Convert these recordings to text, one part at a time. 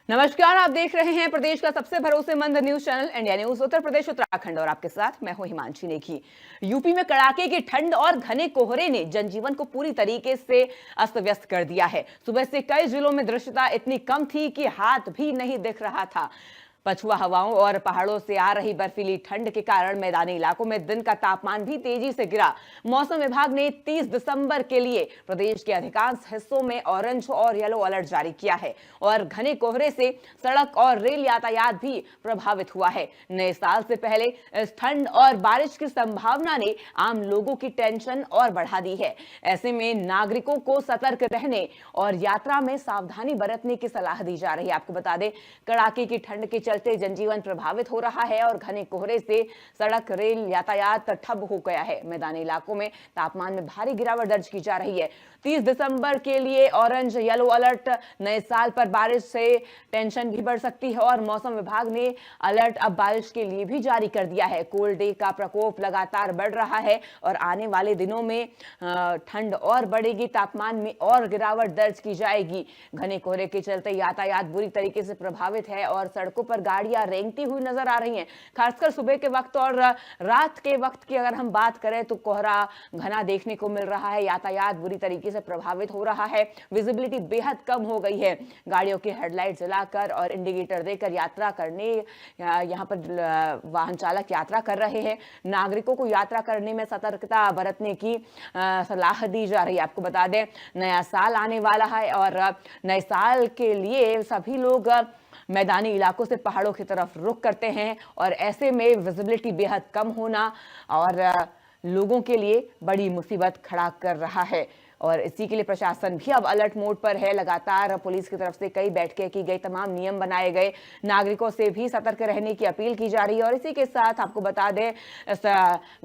नमस्कार, आप देख रहे हैं प्रदेश का सबसे भरोसेमंद news channel India news Uttar Pradesh Uttarakhand और आपके साथ मैं हूं हिमांशी नेगी। यूपी में कड़ाके की ठंड और घने कोहरे ने जनजीवन को पूरी तरीके से अस्त व्यस्त कर दिया है। सुबह से कई जिलों में दृश्यता इतनी कम थी कि हाथ भी नहीं दिख रहा था। पछुआ हवाओं और पहाड़ों से आ रही बर्फीली ठंड के कारण मैदानी इलाकों में दिन का तापमान भी तेजी से गिरा। मौसम विभाग ने 30 दिसंबर के लिए प्रदेश के अधिकांश हिस्सों में ऑरेंज और येलो अलर्ट जारी किया है और घने कोहरे से सड़क और रेल यातायात भी प्रभावित हुआ है। नए साल से पहले इस ठंड और बारिश की संभावना ने आम लोगों की टेंशन और बढ़ा दी है। ऐसे में नागरिकों को सतर्क रहने और यात्रा में सावधानी बरतने की सलाह दी जा रही है। आपको बता दें, कड़ाके की ठंड के चलते जनजीवन प्रभावित हो रहा है और घने कोहरे से सड़क रेल यातायात ठप हो गया है। मैदानी इलाकों में तापमान में भारी गिरावट दर्ज की जा रही है। 30 दिसंबर के लिए ऑरेंज येलो अलर्ट। नए साल पर बारिश से टेंशन भी बढ़ सकती है और मौसम विभाग ने अलर्ट अब बारिश के लिए भी जारी कर दिया है। कोल्ड डे का प्रकोप लगातार बढ़ रहा है और आने वाले दिनों में ठंड और बढ़ेगी, तापमान में और गिरावट दर्ज की जाएगी। घने कोहरे के चलते यातायात बुरी तरीके से प्रभावित है और सड़कों पर गाड़ियां रेंगती हुई नजर आ रही हैं। खासकर सुबह के वक्त और रात के वक्त की अगर हम बात करें तो कोहरा घना देखने को मिल रहा है। यातायात बुरी तरीके से प्रभावित हो रहा है। विजिबिलिटी बेहद कम हो गई है। गाड़ियों की हेडलाइट जलाकर और इंडिकेटर देकर यात्रा करने यहां पर वाहन चालक यात्रा कर रहे हैं। नागरिकों को यात्रा करने में सतर्कता बरतने की सलाह दी जा रही है। आपको बता दें, नया साल आने वाला है और नए साल के लिए सभी लोग मैदानी इलाकों से पहाड़ों की तरफ रुख करते हैं और ऐसे में विजिबिलिटी बेहद कम होना और लोगों के लिए बड़ी मुसीबत खड़ा कर रहा है। और इसी के लिए प्रशासन भी अब अलर्ट मोड पर है। लगातार पुलिस की तरफ से कई बैठकें की गई, तमाम नियम बनाए गए, नागरिकों से भी सतर्क रहने की अपील की जा रही है। और इसी के साथ आपको बता दें, इस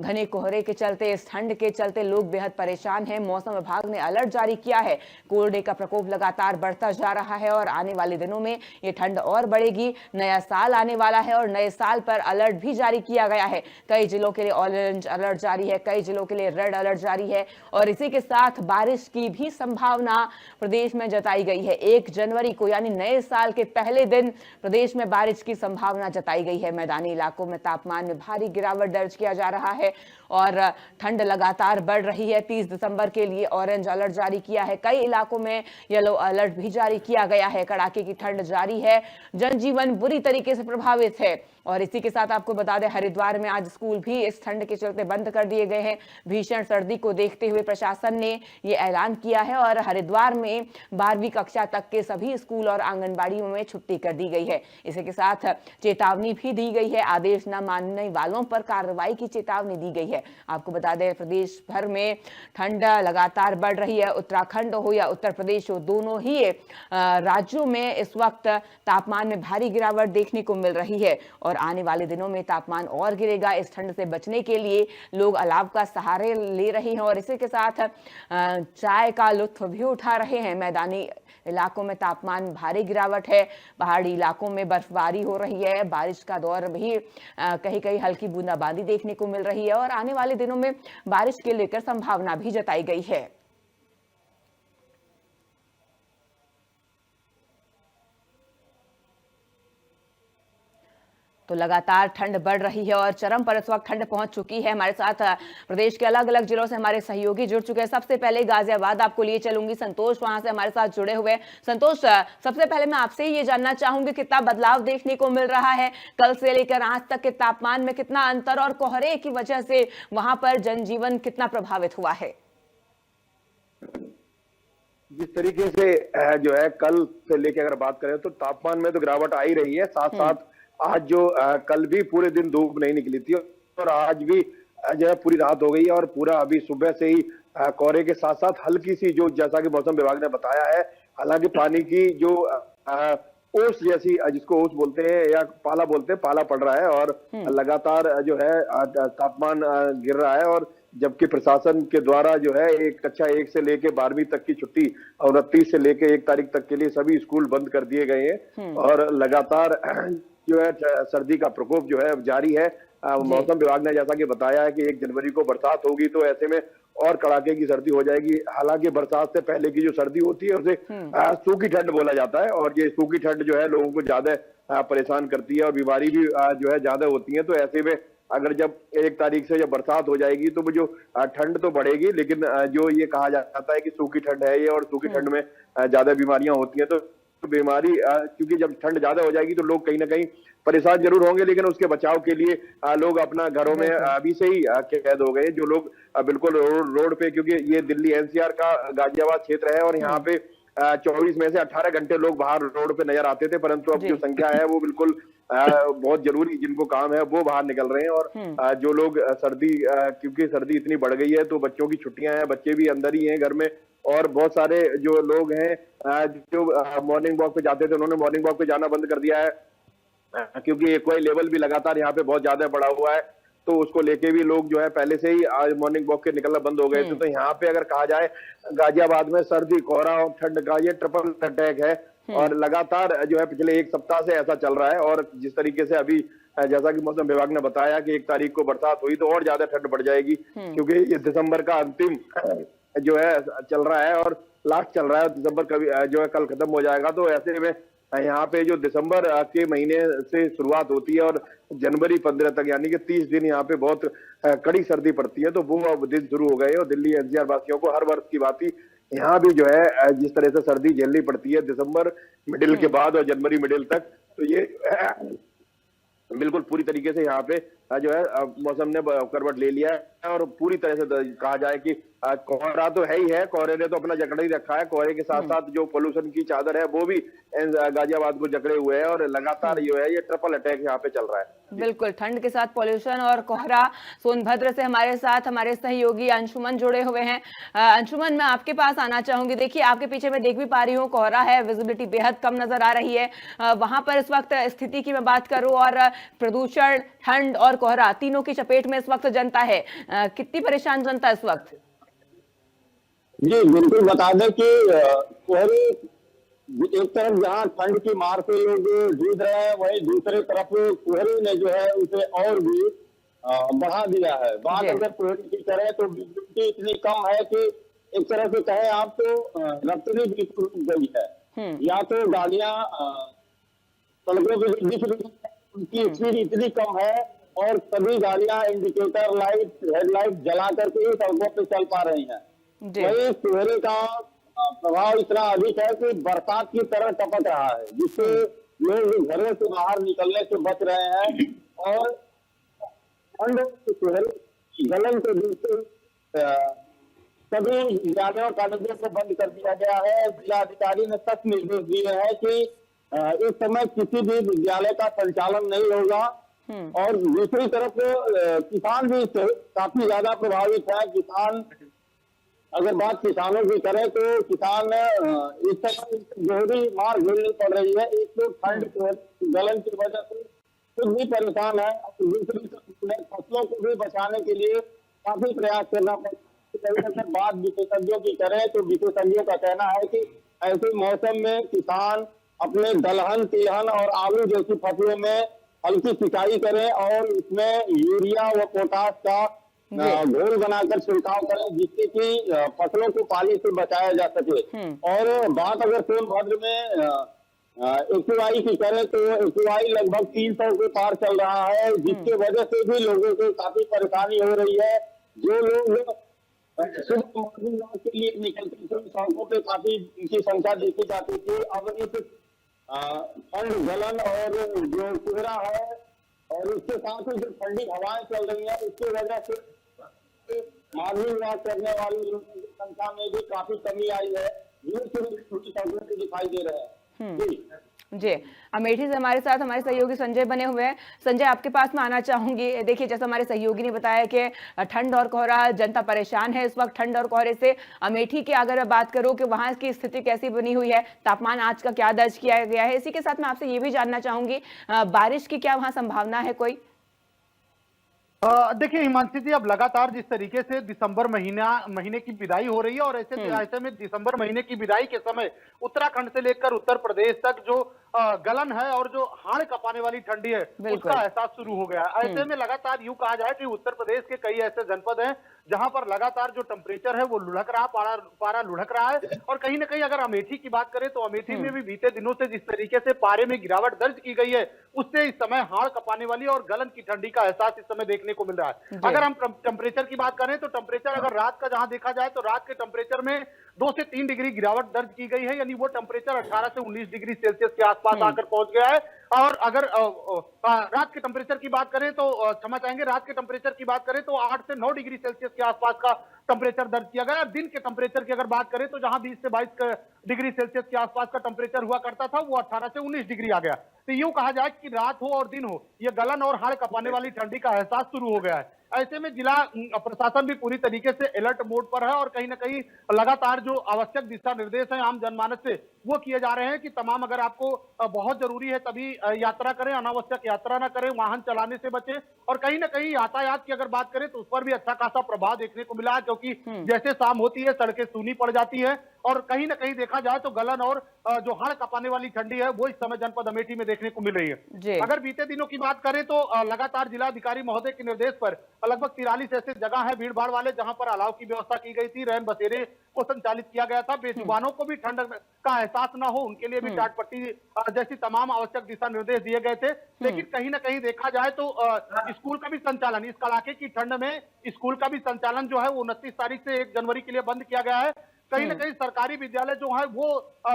घने कोहरे के चलते, इस ठंड के चलते लोग बेहद परेशान हैं। मौसम विभाग ने अलर्ट जारी किया है। कोल्ड डे का प्रकोप लगातार बढ़ता जा रहा है और आने वाले दिनों में ये ठंड और बढ़ेगी। नया साल आने वाला है और नए साल पर अलर्ट भी जारी किया गया है। कई जिलों के लिए ऑरेंज अलर्ट जारी है, कई जिलों के लिए रेड अलर्ट जारी है और इसी के साथ बारिश की भी संभावना प्रदेश में जताई गई है। 1 जनवरी को यानी नए साल के पहले दिन प्रदेश में बारिश की संभावना जताई गई है। मैदानी इलाकों में तापमान में भारी गिरावट दर्ज किया जा रहा है और ठंड लगातार बढ़ रही है। 30 दिसंबर के लिए ऑरेंज अलर्ट जारी किया है। कई इलाकों में येलो अलर्ट भी जारी किया गया है। कड़ाके की ठंड जारी है, जनजीवन बुरी तरीके से प्रभावित है। और इसी के साथ आपको बता दें, हरिद्वार में आज स्कूल भी इस ठंड के चलते बंद कर दिए गए हैं। भीषण सर्दी को देखते हुए प्रशासन ने यह ऐलान किया है और हरिद्वार में 12वीं कक्षा तक के सभी स्कूल और आंगनबाड़ियों में छुट्टी कर दी गई है। इसी के साथ चेतावनी भी दी गई है। आदेश न मानने वालों पर कार्रवाई की चेतावनी दी गई है। आपको बता दें, प्रदेश भर में ठंड लगातार बढ़ रही है। उत्तराखंड हो या उत्तर प्रदेश हो, दोनों ही राज्यों में इस वक्त तापमान में भारी गिरावट देखने को मिल रही है और आने वाले दिनों में तापमान और गिरेगा। इस ठंड से बचने के लिए लोग अलाव का सहारे ले रहे हैं और इसी के साथ चाय का लुत्फ भी उठा रहे हैं। मैदानी इलाकों में तापमान भारी गिरावट है। पहाड़ी इलाकों में बर्फबारी हो रही है। बारिश का दौर भी कहीं कहीं हल्की बूंदाबांदी देखने को मिल रही है और आने वाले दिनों में बारिश के लेकर संभावना भी जताई गई है। तो लगातार ठंड बढ़ रही है और चरम पर इस वक्त ठंड पहुंच चुकी है। हमारे साथ प्रदेश के अलग अलग जिलों से हमारे सहयोगी जुड़ चुके हैं। सबसे पहले गाजियाबाद आपको लिए चलूंगी, संतोष वहां से हमारे साथ जुड़े हुए। संतोष, सबसे पहले मैं आपसे ये जानना चाहूंगी, कितना बदलाव देखने को मिल रहा है कल से लेकर आज तक के तापमान में, कितना अंतर और कोहरे की वजह से वहां पर जनजीवन कितना प्रभावित हुआ है? जिस तरीके से जो है कल से लेके अगर बात करें तो तापमान में तो गिरावट आ ही रही है। साथ साथ आज जो कल भी पूरे दिन धूप नहीं निकली थी और आज भी जो है पूरी रात हो गई है और पूरा अभी सुबह से ही कोहरे के साथ साथ हल्की सी, जो जैसा कि मौसम विभाग ने बताया है, हालांकि पानी की जो ओस जैसी, जिसको ओस बोलते हैं या पाला बोलते हैं, पाला पड़ रहा है और लगातार जो है तापमान गिर रहा है। और जबकि प्रशासन के द्वारा जो है एक कक्षा 1 से लेके 12वीं तक की छुट्टी और 29 से लेके 1 तारीख तक के लिए सभी स्कूल बंद कर दिए गए हैं और लगातार जो है सर्दी का प्रकोप जो है जारी है। मौसम विभाग ने जैसा कि बताया है कि 1 जनवरी को बरसात होगी, तो ऐसे में और कड़ाके की सर्दी हो जाएगी। हालांकि बरसात से पहले की जो सर्दी होती है उसे सूखी ठंड बोला जाता है, और ये सूखी ठंड जो है लोगों को ज्यादा परेशान करती है और बीमारी भी जो है ज्यादा होती है। तो ऐसे में अगर जब 1 तारीख से जब बरसात हो जाएगी तो वो जो ठंड तो बढ़ेगी, लेकिन जो ये कहा जाता है कि सूखी ठंड है ये, और सूखी ठंड में ज्यादा बीमारियां होती हैं। तो बीमारी क्योंकि जब ठंड ज्यादा हो जाएगी तो लोग कहीं ना कहीं परेशान जरूर होंगे, लेकिन उसके बचाव के लिए लोग अपना घरों में अभी से ही कैद हो गए। जो लोग बिल्कुल रोड पे, क्योंकि ये दिल्ली एनसीआर का गाजियाबाद क्षेत्र है और यहाँ पे 24 में से 18 घंटे लोग बाहर रोड पे नजर आते थे, परंतु अब जो संख्या है वो बिल्कुल बहुत जरूरी जिनको काम है वो बाहर निकल रहे हैं। और जो लोग सर्दी, क्योंकि सर्दी इतनी बढ़ गई है तो बच्चों की छुट्टियां हैं, बच्चे भी अंदर ही हैं घर में, और बहुत सारे जो लोग हैं जो मॉर्निंग वॉक पे जाते थे उन्होंने मॉर्निंग वॉक पे जाना बंद कर दिया है, क्योंकि एक्वाई लेवल भी लगातार यहाँ पे बहुत ज्यादा बढ़ा हुआ है। तो उसको लेके भी लोग जो है पहले से ही आज मॉर्निंग वॉक के निकलना बंद हो गए थे। तो यहाँ पे अगर कहा जाए गाजियाबाद में सर्दी, कोहरा और ठंड का ये ट्रिपल अटैक है, और लगातार जो है पिछले 1 सप्ताह से ऐसा चल रहा है। और जिस तरीके से अभी जैसा कि मौसम विभाग ने बताया कि 1 तारीख को बरसात हुई तो और ज्यादा ठंड बढ़ जाएगी, क्योंकि ये दिसंबर का अंतिम जो है चल रहा है और लास्ट चल रहा है, दिसंबर कभी जो है कल खत्म हो जाएगा। तो ऐसे में यहाँ पे जो दिसंबर के महीने से शुरुआत होती है और जनवरी 15 तक, यानी कि 30 दिन यहाँ पे बहुत कड़ी सर्दी पड़ती है, तो वो अब दिन शुरू हो गए। और दिल्ली एनसीआर वासियों को हर वर्ष की बात ही यहाँ भी जो है जिस तरह से सर्दी झेलनी पड़ती है दिसंबर मिडिल के बाद और जनवरी मिडिल तक, तो ये बिल्कुल पूरी तरीके से यहाँ पे जो है मौसम ने करवट ले लिया है। और पूरी तरह से कहा जाए कि कोहरा तो है ही है, कोहरे ने तो अपना जकड़ ही रखा है। कोहरे के साथ साथ जो पोल्यूशन की चादर है वो भी गाजियाबाद को जकड़े हुए है, और लगातार जो है ये ट्रिपल अटैक यहाँ पे चल रहा है। बिल्कुल, ठंड के साथ पॉल्यूशन और कोहरा। सोनभद्र से हमारे साथ हमारे सहयोगी अंशुमन जुड़े हुए हैं। अंशुमन, मैं आपके पास आना चाहूंगी। देखिए, आपके पीछे मैं देख भी पा रही हूँ, कोहरा है, विजिबिलिटी बेहद कम नजर आ रही है। वहां पर इस वक्त स्थिति की मैं बात करूं, और प्रदूषण, ठंड और कोहरा तीनों की चपेट में इस वक्त जनता है। कितनी परेशान जनता इस वक्त? जी बिल्कुल, बता दें कि कोहरे एक तरफ जहां ठंड की मार से लोग जूझ रहे हैं, वहीं दूसरी तरफ कोहरे ने जो है उसे और भी बढ़ा दिया है। बात अगर कोहरे की करें तो विजिबिलिटी इतनी कम है कि एक तरह से कहें आप तो रफ्तारी बिल्कुल रुक गई है। या तो गाड़ियां सड़कों पर दिख रही है, उनकी स्पीड इतनी कम है, और सभी गाड़ियां इंडिकेटर लाइट, हेडलाइट जला करके ही सड़कों पर चल पा रही हैं। वही कोहरे का प्रभाव इतना अधिक है कि बरसात की तरह टपक रहा है, जिससे लोग घरों से बाहर निकलने से बच रहे हैं। और ठंड कोहरे गलन के बिल्कुल सभी विद्यालयों कॉलेजों को बंद कर दिया गया है। जिलाधिकारी ने सख्त निर्देश दिए हैं कि इस समय किसी भी विद्यालय का संचालन नहीं होगा। और दूसरी तरफ किसान भी काफी ज्यादा प्रभावित है। किसान, अगर बात किसानों की करें तो किसान इस समय गहरी मार झेलनी पड़ रही है। एक तो ठंड गलन की वजह से खुद भी परेशान है, दूसरी तरफ फसलों को भी बचाने के लिए काफी प्रयास करना पड़ता है। बात विशेषज्ञों की करें तो विशेषज्ञों का कहना है कि ऐसे मौसम में किसान अपने दलहन, तिलहन और आलू जैसी फसलों में हल्की सिंचाई करें और उसमें यूरिया व पोटाश का घोल बनाकर छिड़काव करें, जिससे कि फसलों को पानी से बचाया जा सके। और बात अगर सोनभद्र में एक्यूआई की करें तो एक्यूआई लगभग 300 के पार चल रहा है, जिसके वजह से भी लोगों को काफी परेशानी हो रही है। जो लोग सुबह मॉर्निंग वॉक के लिए निकलते थे सड़कों पे काफी उनकी संख्या देखी जाती थी। अब इस ठंड, गलन और जो कोहरा है और उसके साथ ही जो ठंडी हवाएं चल रही है, उसकी वजह से मॉर्निंग वॉक करने वाले लोगों की संख्या में भी काफी कमी आई है। ये सड़कों दिखाई दे रहे हैं। जी, अमेठी से हमारे साथ हमारे सहयोगी संजय बने हुए हैं। संजय, आपके पास मैं आना चाहूंगी। देखिए, जैसा हमारे सहयोगी ने बताया कि ठंड और कोहरा, जनता परेशान है इस वक्त ठंड और कोहरे से। अमेठी की अगर बात करूं कि वहां की स्थिति कैसी बनी हुई है, तापमान आज का क्या दर्ज किया गया है, इसी के साथ मैं आपसे ये भी जानना चाहूंगी बारिश की क्या वहां संभावना है कोई? देखिए हिमांशी जी, अब लगातार जिस तरीके से दिसंबर महीने की विदाई हो रही है, और ऐसे में दिसंबर महीने की विदाई के समय उत्तराखंड से लेकर उत्तर प्रदेश तक जो गलन है और जो हाड़ कपाने वाली ठंडी है, उसका एहसास शुरू हो गया। ऐसे में लगातार यूं कहा जाए कि उत्तर प्रदेश के कई ऐसे जनपद हैं जहां पर लगातार जो टेम्परेचर है वो लुढ़क रहा, पारा लुढ़क रहा है। और कहीं ना कहीं अगर अमेठी की बात करें तो अमेठी में भी बीते दिनों से जिस तरीके से पारे में गिरावट दर्ज की गई है, उससे इस समय हाड़ कपाने वाली और गलन की ठंडी का एहसास इस समय देखने को मिल रहा है। अगर हम टेम्परेचर की बात करें तो टेम्परेचर अगर रात का जहां देखा जाए तो रात के टेम्परेचर में 2 से 3 डिग्री गिरावट दर्ज की गई है, यानी वो टेम्परेचर 18 से 19 डिग्री सेल्सियस के आसपास आकर पहुंच गया है। और अगर रात के टेम्परेचर की बात करें तो क्षमा चाहेंगे, रात के टेम्परेचर की बात करें तो 8 से 9 डिग्री सेल्सियस के आसपास का टेम्परेचर दर्ज किया गया। दिन के टेम्परेचर की अगर बात करें तो जहां 20 से 22 डिग्री सेल्सियस के आसपास का टेम्परेचर हुआ करता था, वो 18 से 19 डिग्री आ गया। तो यूं कहा जाए कि रात हो और दिन हो, ये गलन और हाड़ कपाने वाली ठंडी का एहसास शुरू हो गया है। ऐसे में जिला प्रशासन भी पूरी तरीके से अलर्ट मोड पर है और कहीं ना कहीं लगातार जो आवश्यक दिशा निर्देश हैं आम जनमानस से वो किए जा रहे हैं कि तमाम, अगर आपको बहुत जरूरी है तभी यात्रा करें, अनावश्यक यात्रा ना करें, वाहन चलाने से बचें। और कहीं ना कहीं यातायात की अगर बात करें तो उस पर भी अच्छा खासा प्रभाव देखने को मिला है, क्योंकि जैसे शाम होती है सड़कें सूनी पड़ जाती है और कहीं ना कहीं देखा जाए तो गलन और जो हाड़ कपाने वाली ठंडी है वो इस समय जनपद अमेठी में देखने को मिल रही है। अगर बीते दिनों की बात करें तो लगातार जिलाधिकारी महोदय के निर्देश पर लगभग 43 ऐसे जगह है भीड़ भाड़ वाले जहां पर अलाव की व्यवस्था की गई थी, रैन बसेरे को संचालित किया गया था। बेजुबानों को भी ठंड का एहसास ना हो उनके लिए भी टाट पट्टी जैसी तमाम आवश्यक दिशा निर्देश दिए गए थे। लेकिन कहीं ना कहीं देखा जाए तो स्कूल का भी संचालन, इस कड़ाके की ठंड में स्कूल का भी संचालन जो है वो 29 तारीख से 1 जनवरी के लिए बंद किया गया है। कहीं ना कहीं सरकारी विद्यालय जो है वो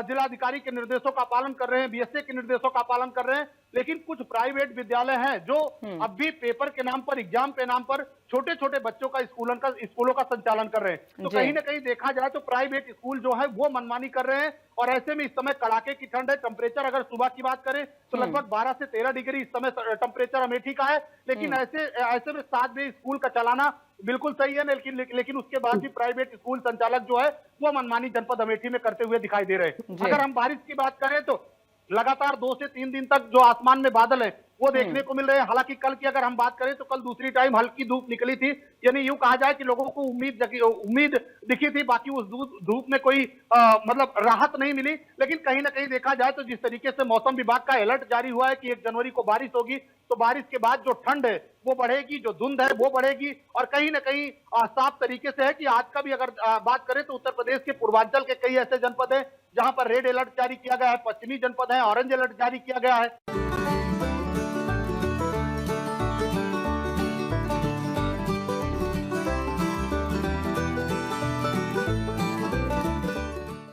जिलाधिकारी के निर्देशों का पालन कर रहे हैं, बीएसए के निर्देशों का पालन कर रहे हैं। लेकिन कुछ प्राइवेट विद्यालय हैं जो अब भी पेपर के नाम पर, एग्जाम के नाम पर छोटे छोटे बच्चों का स्कूलों का संचालन कर रहे हैं। तो कहीं ना कहीं देखा जाए तो प्राइवेट स्कूल जो है वो मनमानी कर रहे हैं। और ऐसे में इस समय कड़ाके की ठंड है। टेम्परेचर अगर सुबह की बात करें तो लगभग 12 से 13 डिग्री इस समय टेम्परेचर अमेठी का है। लेकिन ऐसे में 7 बजे स्कूल का चलाना बिल्कुल सही है, लेकिन उसके बाद भी प्राइवेट स्कूल संचालक जो है वो मनमानी जनपद अमेठी में करते हुए दिखाई दे रहे हैं। अगर हम बारिश की बात करें तो लगातार 2 से 3 दिन तक जो आसमान में बादल है वो देखने को मिल रहे हैं। हालांकि कल की अगर हम बात करें तो कल दूसरी टाइम हल्की धूप निकली थी, यानी यूं कहा जाए कि लोगों को उम्मीद दिखी थी, बाकी उस धूप में कोई मतलब राहत नहीं मिली। लेकिन कहीं ना कहीं देखा जाए तो जिस तरीके से मौसम विभाग का अलर्ट जारी हुआ है कि 1 जनवरी को बारिश होगी, तो बारिश के बाद जो ठंड है वो बढ़ेगी, जो धुंध है वो बढ़ेगी। और कहीं ना कहीं साफ तरीके से है कि आज का भी अगर बात करें तो उत्तर प्रदेश के पूर्वांचल के कई ऐसे जनपद हैं जहां पर रेड अलर्ट जारी किया गया है, पश्चिमी जनपद है ऑरेंज अलर्ट जारी किया गया है।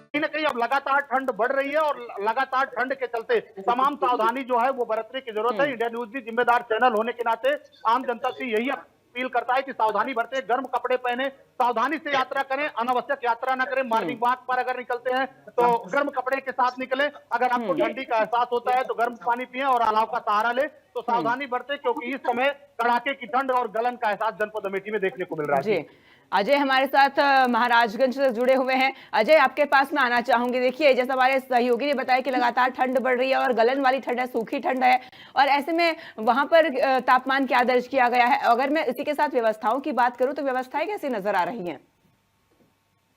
कहीं ना कहीं अब लगातार ठंड बढ़ रही है और लगातार ठंड के चलते तमाम सावधानी जो है वो बरतने की जरूरत है। इंडिया न्यूज भी जिम्मेदार चैनल होने के नाते आम जनता से यही अपील करता है कि सावधानी बरते, गर्म कपड़े पहने, सावधानी से यात्रा करें, अनावश्यक यात्रा ना करें। मॉर्निंग वॉक पर अगर निकलते हैं तो गर्म कपड़े के साथ निकले। अगर आपको ठंडी का एहसास होता है तो गर्म पानी पिए और अलाव का सहारा ले। तो सावधानी बरते क्योंकि इस समय कड़ाके की ठंड और गलन का एहसास जनपद अमेठी में देखने को मिल रहा है। अजय हमारे साथ महाराजगंज से जुड़े हुए हैं। अजय, आपके पास मैं आना चाहूंगी। देखिए, जैसा हमारे सहयोगी ने बताया कि लगातार ठंड बढ़ रही है और गलन वाली ठंड है, सूखी ठंड है, और ऐसे में वहां पर तापमान क्या दर्ज किया गया है? अगर मैं इसी के साथ व्यवस्थाओं की बात करूं तो व्यवस्थाएं कैसी नजर आ रही हैं?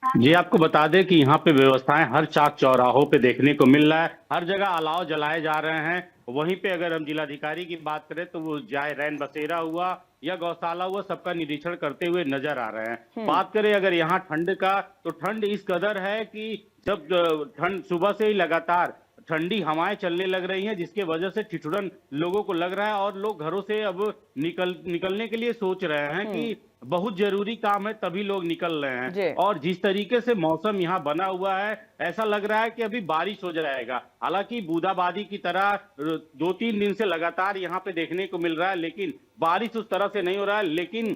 जी, आपको बता दें कि यहाँ पे व्यवस्थाएं हर चाक चौराहों पे देखने को मिल रहा है। हर जगह अलाव जलाए जा रहे हैं। वहीं पे अगर हम जिलाधिकारी की बात करें तो वो जाए रैन बसेरा हुआ या गौशाला हुआ, सबका निरीक्षण करते हुए नजर आ रहे हैं। बात करें अगर यहाँ ठंड का, तो ठंड इस कदर है कि जब ठंड सुबह से ही लगातार ठंडी हवाएं चलने लग रही हैं, जिसके वजह से ठिठुरन लोगों को लग रहा है और लोग घरों से अब निकलने के लिए सोच रहे हैं कि बहुत जरूरी काम है तभी लोग निकल रहे हैं। और जिस तरीके से मौसम यहाँ बना हुआ है, ऐसा लग रहा है कि अभी बारिश हो जाएगा। हालांकि बूंदाबांदी की तरह 2-3 दिन से लगातार यहाँ पे देखने को मिल रहा है, लेकिन बारिश उस तरह से नहीं हो रहा है। लेकिन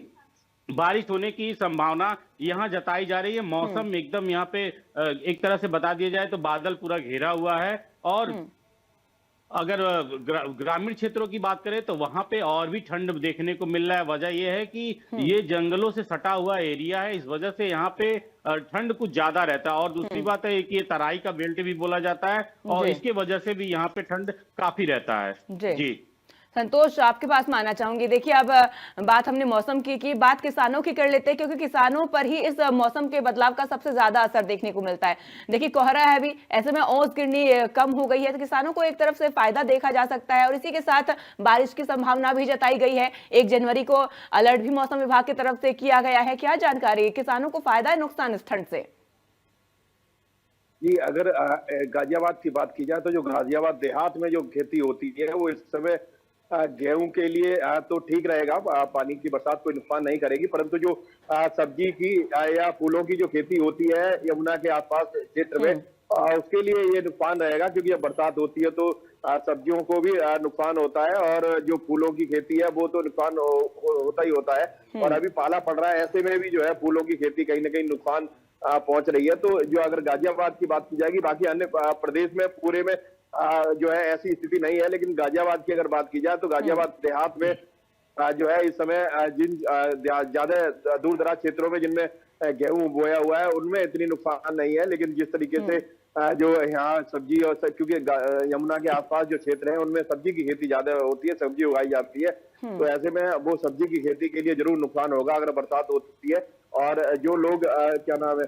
बारिश होने की संभावना यहाँ जताई जा रही है। मौसम एकदम यहाँ पे एक तरह से बता दिया जाए तो बादल पूरा घेरा हुआ है। और अगर ग्रामीण क्षेत्रों की बात करें तो वहां पे और भी ठंड देखने को मिल रहा है। वजह यह है कि ये जंगलों से सटा हुआ एरिया है, इस वजह से यहाँ पे ठंड कुछ ज्यादा रहता है। और दूसरी बात है कि ये तराई का बेल्ट भी बोला जाता है और इसके वजह से भी यहाँ पे ठंड काफी रहता है। जी संतोष, आपके पास मैं आना चाहूंगी। देखिए, अब बात हमने मौसम की बात किसानों की कर लेते हैं, क्योंकि किसानों पर ही इस मौसम के बदलाव का सबसे ज्यादा असर देखने को मिलता है। देखिए, कोहरा है अभी, ऐसे में ओस गिरनी कम हो गई है, तो किसानों को एक तरफ से फायदा देखा जा सकता है, और इसी के साथ बारिश की संभावना भी जताई गई है। 1 जनवरी को अलर्ट भी मौसम विभाग की तरफ से किया गया है। क्या जानकारी है, किसानों को फायदा है नुकसान इस ठंड से? जी, अगर गाजियाबाद की बात की जाए तो जो गाजियाबाद देहात में जो खेती होती है वो इस समय गेहूं के लिए तो ठीक रहेगा, पानी की बरसात कोई नुकसान नहीं करेगी, परंतु जो सब्जी की या फूलों की जो खेती होती है यमुना के आसपास क्षेत्र में, उसके लिए ये नुकसान रहेगा, क्योंकि जब बरसात होती है तो सब्जियों को भी नुकसान होता है, और जो फूलों की खेती है वो तो नुकसान होता ही होता है। और अभी पाला पड़ रहा है, ऐसे में भी जो है फूलों की खेती कहीं ना कहीं नुकसान पहुंच रही है। तो जो अगर गाजियाबाद की बात की जाएगी, बाकी अन्य प्रदेश में पूरे में जो है ऐसी स्थिति नहीं है, लेकिन गाजियाबाद की अगर बात की जाए तो गाजियाबाद देहात में जो है इस समय जिन ज्यादा दूर दराज क्षेत्रों में जिनमें गेहूं बोया हुआ है उनमें इतनी नुकसान नहीं है, लेकिन जिस तरीके से जो यहाँ सब्जी और क्योंकि यमुना के आसपास जो क्षेत्र है उनमें सब्जी की खेती ज्यादा होती है, सब्जी उगाई जाती है, तो ऐसे में वो सब्जी की खेती के लिए जरूर नुकसान होगा अगर बरसात होती है। और जो लोग क्या नाम है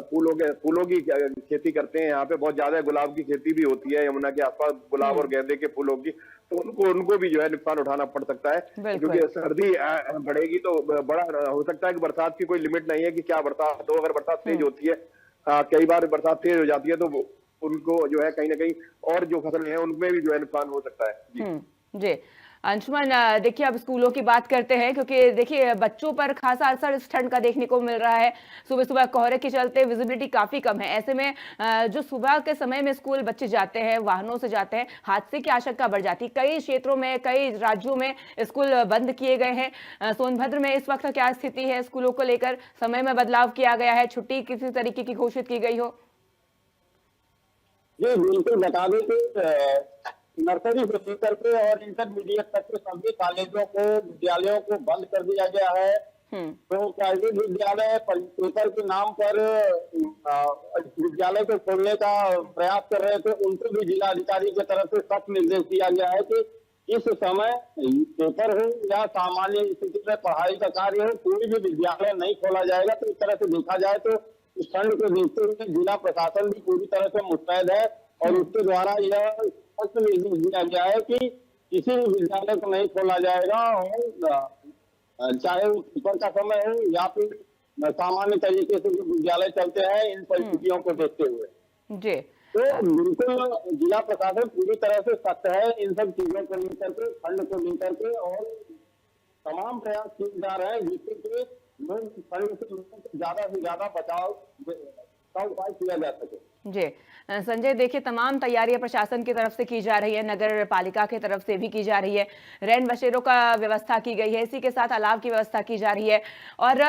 फूलों की खेती करते हैं, यहाँ पे बहुत ज्यादा गुलाब की खेती भी होती है यमुना के आसपास, गुलाब और गेंदे के फूलों की, तो उनको भी जो है नुकसान उठाना पड़ सकता है, क्योंकि सर्दी बढ़ेगी तो बड़ा हो सकता है कि बरसात की कोई लिमिट नहीं है कि क्या बरसात हो। अगर बरसात तेज होती है, कई बार बरसात तेज हो जाती है, तो उनको जो है कहीं ना कहीं और जो फसलें हैं उनमें भी जो है नुकसान हो सकता है। जी अंशुमन, देखिए अब स्कूलों की बात करते हैं, क्योंकि देखिए बच्चों पर खासा असर इस ठंड का देखने को मिल रहा है। सुबह सुबह कोहरे के चलते विजिबिलिटी काफी कम है, ऐसे में जो सुबह के समय में स्कूल बच्चे जाते हैं, वाहनों से जाते हैं, हादसे की आशंका बढ़ जाती है। कई क्षेत्रों में, कई राज्यों में स्कूल बंद किए गए हैं। सोनभद्र में इस वक्त क्या स्थिति है? स्कूलों को लेकर समय में बदलाव किया गया है, छुट्टी किसी तरीके की घोषित की गई हो? जी बिल्कुल, बता दें कि नर्सरी से लेकर के और इंटरमीडिएट तक के सभी कॉलेजों को, विद्यालयों को बंद कर दिया गया है। तो प्राइवेट विद्यालय पेपर के नाम पर विद्यालय को खोलने का प्रयास कर रहे थे, उनको भी जिलाधिकारी की तरफ से सख्त निर्देश दिया गया है कि इस समय पेपर हो या सामान्य स्थिति में पढ़ाई का कार्य हो, कोई भी विद्यालय नहीं खोला जाएगा। तो इस तरह से देखा जाए तो इस ठंड को देखते हुए जिला प्रशासन भी पूरी तरह से मुस्तैद है, और उसके द्वारा यह निर्देश दिया गया है कि किसी भी विद्यालय को नहीं खोला जाएगा, और चाहे वो पेपर का समय हो या फिर सामान्य तरीके से जो विद्यालय चलते हैं, इन परिस्थितियों को देखते हुए जी तो बिल्कुल जिला प्रशासन पूरी तरह से सख्त है इन सब चीजों को लेकर के, ठंड को लेकर के, और तमाम प्रयास किए जा रहे हैं जिससे कि लोग ठंड से ज्यादा बचाव का उपाय किया जा सके। जी संजय, देखिए तमाम तैयारियां प्रशासन की तरफ से की जा रही है, नगर पालिका की तरफ से भी की जा रही है, रैन बसेरों का व्यवस्था की गई है, इसी के साथ अलाव की व्यवस्था की जा रही है, और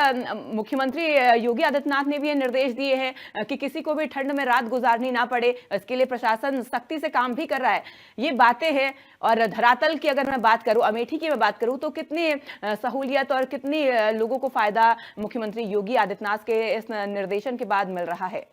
मुख्यमंत्री योगी आदित्यनाथ ने भी ये निर्देश दिए हैं कि किसी को भी ठंड में रात गुजारनी ना पड़े, इसके लिए प्रशासन सख्ती से काम भी कर रहा है। ये बातें हैं। और धरातल की अगर मैं बात करूं, अमेठी की मैं बात करूं, तो कितनी सहूलियत और कितनी लोगों को फायदा मुख्यमंत्री योगी आदित्यनाथ के इस निर्देशन के बाद मिल रहा है?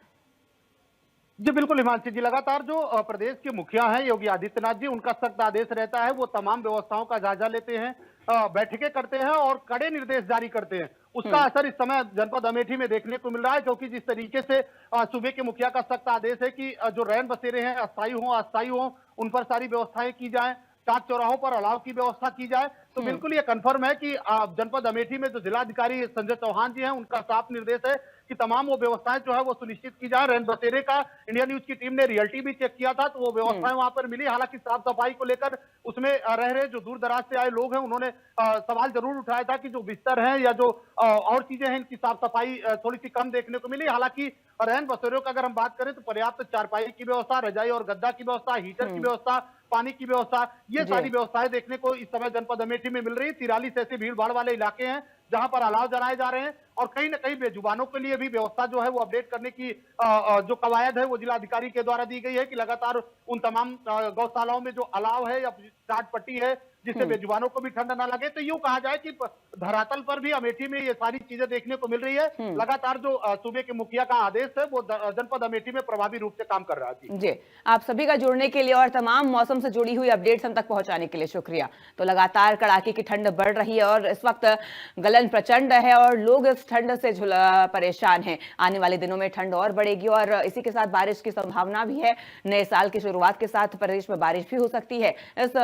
जी बिल्कुल हिमांशी जी, लगातार जो प्रदेश के मुखिया हैं योगी आदित्यनाथ जी, उनका सख्त आदेश रहता है, वो तमाम व्यवस्थाओं का जायजा लेते हैं, बैठकें करते हैं और कड़े निर्देश जारी करते हैं। उसका असर इस समय जनपद अमेठी में देखने को मिल रहा है, क्योंकि जिस तरीके से सूबे के मुखिया का सख्त आदेश है कि जो रैन बसेरे हैं अस्थायी हो अस्थायी हो, उन पर सारी व्यवस्थाएं की जाए, चाक चौराहों पर अलाव की व्यवस्था की जाए, तो बिल्कुल ये कंफर्म है कि जनपद अमेठी में जो जिलाधिकारी संजय चौहान जी हैं, उनका साफ निर्देश है कि तमाम वो व्यवस्थाएं जो है वो सुनिश्चित की जाए। रैन बसेरे का इंडिया न्यूज की टीम ने रियलिटी भी चेक किया था, तो वो व्यवस्थाएं वहां पर मिली। हालांकि साफ सफाई को लेकर उसमें रह रहे जो दूर दराज से आए लोग हैं, उन्होंने सवाल जरूर उठाया था कि जो बिस्तर हैं या जो और चीजें हैं, इनकी साफ सफाई थोड़ी सी कम देखने को मिली। हालांकि रैन बसेरों का अगर हम बात करें तो पर्याप्त चारपाई की व्यवस्था, रजाई और गद्दा की व्यवस्था, हीटर की व्यवस्था, पानी की व्यवस्था, ये सारी व्यवस्थाएं देखने को इस समय जनपद अमेठी में मिल रही है। 43 ऐसे भीड़ भाड़ वाले इलाके हैं जहां पर अलाव जलाए जा रहे हैं, और कहीं ना कहीं बेजुबानों के लिए भी व्यवस्था जो है वो अपडेट करने की जो कवायद है वो जिलाधिकारी के द्वारा दी गई है कि लगातार उन तमाम गौशालाओं में जो अलाव है या चाट पट्टी है जिससे बेजुबानों को भी ठंड ना लगे। तो यूं कहा जाए कि धरातल पर भी अमेठी में ये सारी चीजें देखने को मिल रही है। लगातार जो सूबे के मुखिया का आदेश है वो जनपद अमेठी में प्रभावी रूप से काम कर रहा है। जी, आप सभी का जुड़ने के लिए और तमाम मौसम से जुड़ी हुई अपडेट्स हम तक पहुंचाने के लिए शुक्रिया। तो लगातार कड़ाके की ठंड बढ़ रही है और इस वक्त गलन प्रचंड है और लोग इस ठंड से परेशान हैं। आने वाले दिनों में ठंड और बढ़ेगी और इसी के साथ बारिश की संभावना भी है। नए साल की शुरुआत के साथ प्रदेश में बारिश भी हो सकती है। इस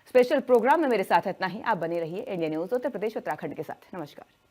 स्पेशल प्रोग्राम में मेरे साथ इतना ही। आप बने रहिए इंडिया न्यूज उत्तर प्रदेश उत्तराखंड के साथ। नमस्कार।